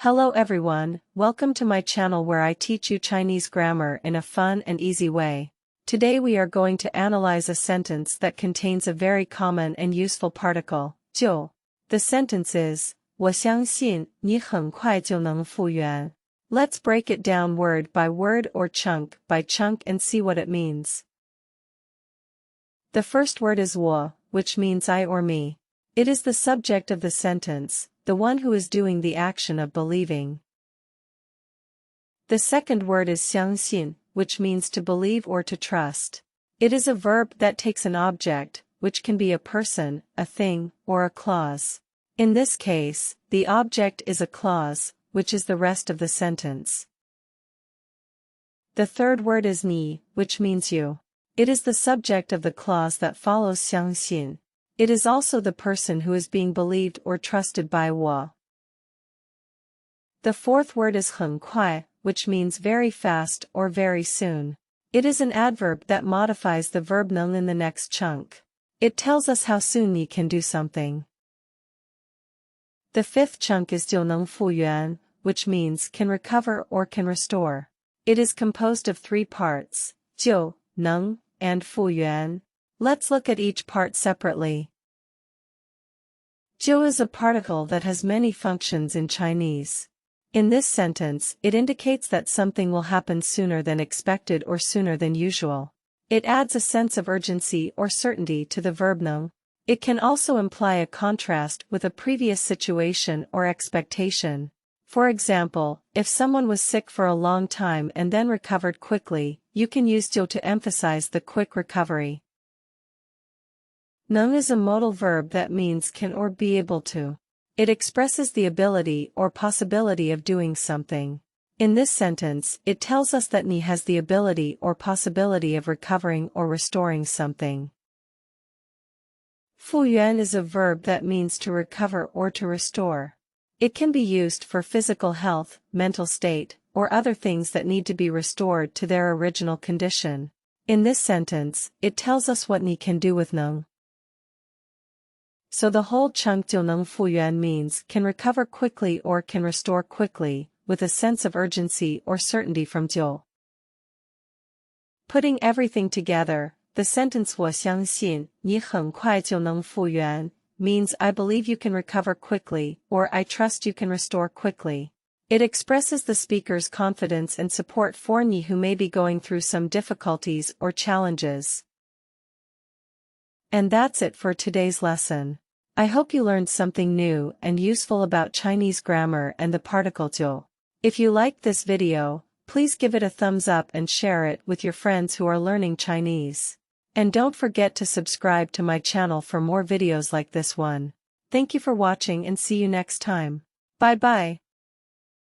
Hello everyone, welcome to my channel where I teach you Chinese grammar in a fun and easy way. Today we are going to analyze a sentence that contains a very common and useful particle, 就. The sentence is, 我相信你很快就能复原. Let's break it down word by word or chunk by chunk and see what it means. The first word is 我, which means I or me. It is the subject of the sentence, the one who is doing the action of believing. The second word is xiāngxìn, which means to believe or to trust. It is a verb that takes an object, which can be a person, a thing, or a clause. In this case, the object is a clause, which is the rest of the sentence. The third word is ni, which means you. It is the subject of the clause that follows xiāngxìn. It is also the person who is being believed or trusted by 我. The fourth word is 很快, which means very fast or very soon. It is an adverb that modifies the verb néng in the next chunk. It tells us how soon你 can do something. The fifth chunk is 就能复原, which means can recover or can restore. It is composed of three parts, 就, 能, and 复原. Let's look at each part separately. 就 is a particle that has many functions in Chinese. In this sentence, it indicates that something will happen sooner than expected or sooner than usual. It adds a sense of urgency or certainty to the verb néng. It can also imply a contrast with a previous situation or expectation. For example, if someone was sick for a long time and then recovered quickly, you can use 就to emphasize the quick recovery. Néng is a modal verb that means can or be able to. It expresses the ability or possibility of doing something. In this sentence, it tells us that ni has the ability or possibility of recovering or restoring something. 复原 is a verb that means to recover or to restore. It can be used for physical health, mental state, or other things that need to be restored to their original condition. In this sentence, it tells us what ni can do with néng. So the whole chunk 就能复原 means can recover quickly or can restore quickly, with a sense of urgency or certainty from 就. Putting everything together, the sentence 我相信你很快就能复原 means I believe you can recover quickly, or I trust you can restore quickly. It expresses the speaker's confidence and support for ni who may be going through some difficulties or challenges. And that's it for today's lesson. I hope you learned something new and useful about Chinese grammar and the particle 就. If you liked this video, please give it a thumbs up and share it with your friends who are learning Chinese. And don't forget to subscribe to my channel for more videos like this one. Thank you for watching and see you next time. Bye bye.